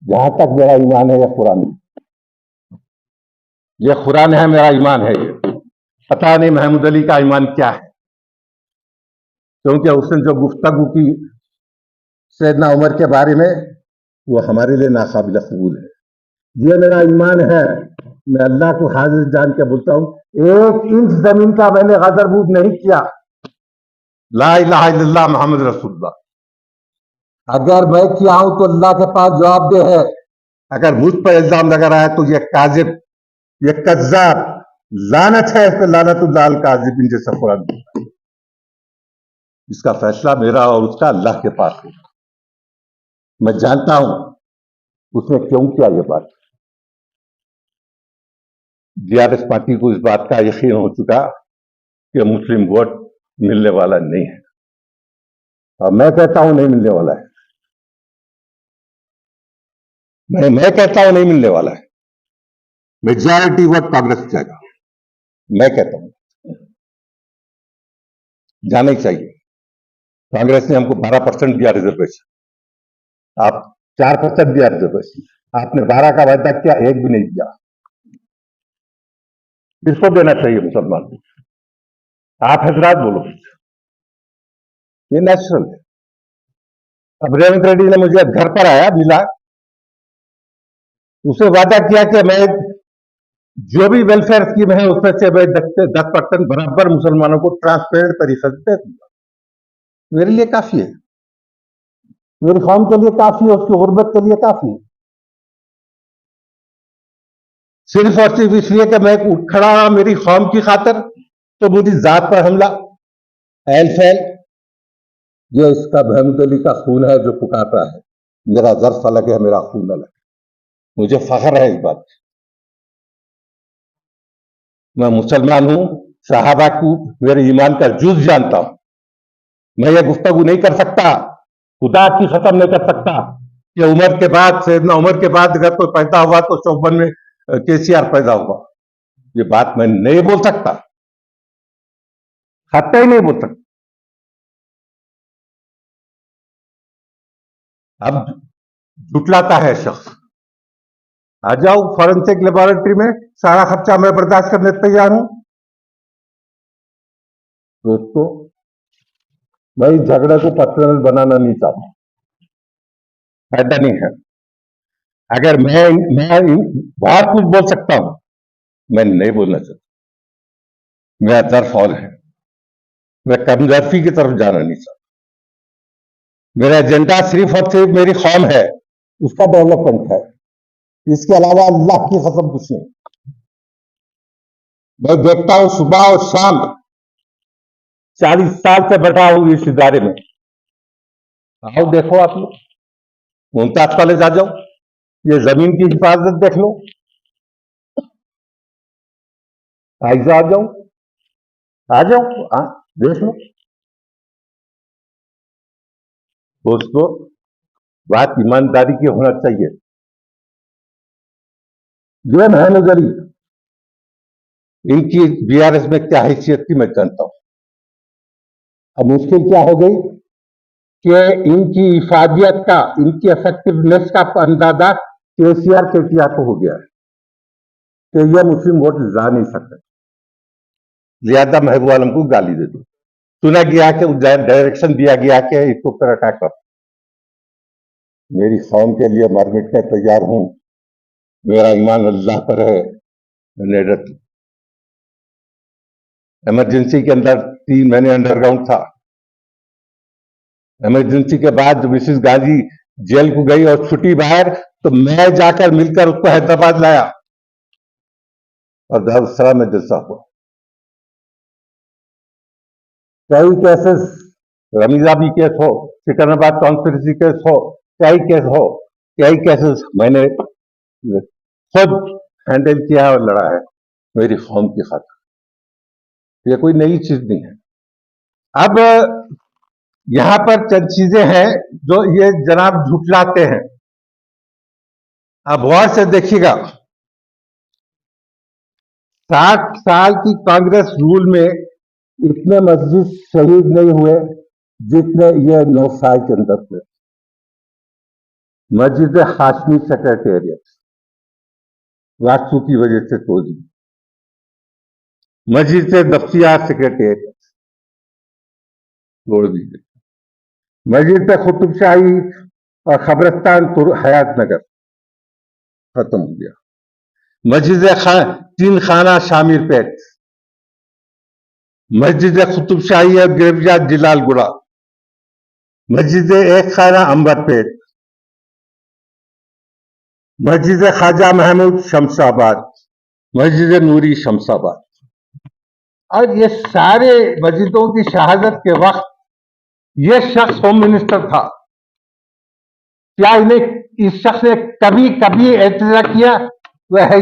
जहां तक मेरा ईमान है, ये कुरान है, मेरा ईमान है। ये पता नहीं महमूद अली का ईमान क्या है, क्योंकि उसने जो गुफ्तगू की सैयदना उमर के बारे में, वो हमारे लिए नाकाबिल कबूल है। ये मेरा ईमान है। मैं अल्लाह को हाजिर जान के बोलता हूं, 1 इंच जमीन का मैंने गदरबूद नहीं किया। ला इलाहा इल्लल्लाह मोहम्मद रसूलुल्लाह। अगर मैं किया हूं तो अल्लाह के पास जवाबदेह है। अगर मुझ पर इल्जाम लगा रहा है तो ये काजिब, ये कज्जाब, लानत है इस पर, लानतुल्लाह अल काजिबिन जैसा कुरान। इसका फैसला मेरा और उसका अल्लाह के पास है। मैं जानता हूं उसने क्यों किया ये बात। जीआरएस पार्टी को इस बात का यकीन हो चुका कि मुस्लिम वोट मिलने वाला नहीं है, और मैं कहता हूं नहीं मिलने वाला है। मैं कहता हूं नहीं मिलने वाला है। मेजॉरिटी वोट कांग्रेस जाएगा, मैं कहता हूं। जाना ही चाहिए। कांग्रेस ने हमको 12% दिया रिजर्वेशन, आप 4% दिया रिजर्वेशन, आपने 12 का वायदा किया, 1 भी नहीं दिया। किसको देना चाहिए मुसलमान को? आप हजरात बोलो, ये नेचुरल है। अब रेवंत रेड्डी ने मुझे घर पर आया, मिला, उसे वादा किया कि मैं जो भी वेलफेयर स्कीम है उसमें से मैं 10% बराबर मुसलमानों को ट्रांसपेरेंट तरीके से दे दूंगा। मेरे लिए काफी है, मेरी कौम के लिए काफी है, उसकी गुर्बत के लिए काफी है। सिर्फ और सिर्फ इसलिए कि मैं उठ खड़ा रहा मेरी कौम की खातिर, तो मुझे जात पर हमला, एल फैल, ये इसका महमूद अली का खून है जो पुकार रहा है। मेरा जर फलक है, मेरा खून अलग है। मुझे फख्र है इस बात। मैं मुसलमान हूं, सहाबा को मेरे ईमान का जुज जानता हूं। मैं ये गुफ्तगू नहीं कर सकता, खुदा की खत्म नहीं कर सकता कि उमर के बाद, सैयदना उमर के बाद अगर कोई पैदा हुआ तो 54 में केसीआर पैदा हुआ। ये बात मैं नहीं बोल सकता, खत्ता ही नहीं बोल सकता। अब झुटलाता है शख्स, आ जाओ फॉरेंसिक लेबोरेटरी में, सारा खर्चा मैं बर्दाश्त करने तैयार हूं। दोस्तों, मैं इस झगड़े को पर्सनल बनाना नहीं चाहता, फायदा नहीं है। अगर मैं बहुत कुछ बोल सकता हूं, मैं नहीं बोलना चाहता। मेरा दर्फ और है, मैं कमजोरी की तरफ जाना नहीं चाहता। मेरा एजेंडा सिर्फ और सिर्फ मेरी कौम है, उसका डेवलपमेंट है। इसके अलावा अल्लाह की कसम कुछ नहीं। मैं देखता हूं सुबह और शाम, 40 साल से बैठा हूं इस इदारे में। आओ देखो आप लोग, मुमताज कॉलेज आ जाओ, ये जमीन की हिफाजत देख लो, आइजा आ जाओ, देख लो। दोस्तों, बात ईमानदारी की होना चाहिए। जो महमूद अली, इनकी बीआरएस में क्या हैसियत थी मैं जानता हूं। अब मुश्किल क्या हो गई कि इनकी इफादियत का, इनकी इफेक्टिवनेस का अंदाजा केसीआर केटीआर को हो गया है कि यह मुस्लिम वोट ला नहीं सकते, लिहाजा महबूब आलम को गाली दे दो। सुना गया कि डायरेक्शन दिया गया कि इसको पर अटैक कर। मेरी कौम के लिए मर मिटने तैयार हूं, मेरा ईमान अल्लाह पर है। मैंने इमरजेंसी के अंदर 3 महीने अंडरग्राउंड था। इमरजेंसी के बाद मिसिस गांधी जेल को गई और छुट्टी बाहर, तो मैं जाकर मिलकर उसको हैदराबाद लाया और दारुसलाम में जलसा हुआ। कई केसेस, रमीजाबी केस हो, सिकंदराबाद कॉन्स्पिरेसी केस हो, कई केसेस मैंने खुद हैंडल किया और लड़ा है मेरी कौम की खातिर। ये कोई नई चीज नहीं है। अब यहां पर चंद चीजें हैं जो ये जनाब झुटलाते हैं। अब गौर से देखिएगा, 60 साल की कांग्रेस रूल में इतने मस्जिद शहीद नहीं हुए जितने ये 9 साल के अंदर हुए। मस्जिद हाशमी सेक्रेटेरिएट वास्तु की वजह से तोड़ दी। मस्जिद दफ्तियार सेक्रेटेरिएट तोड़ दी गई। मस्जिद कुतुब शाही और खबरस्तान हयात नगर खत्म हो गया। मस्जिद तीन खाना शामिर पेट, मस्जिद कुतुब शाही और गिरवजात जलालगुड़ा, मस्जिद एक खाना अंबरपेट, मस्जिद ख्वाजा महमूद शमशाबाद, मस्जिद नूरी शमशाबाद। और ये सारे मस्जिदों की शहादत के वक्त ये शख्स होम मिनिस्टर था। क्या इन्हें इस शख्स ने कभी कभी एतजा किया? वह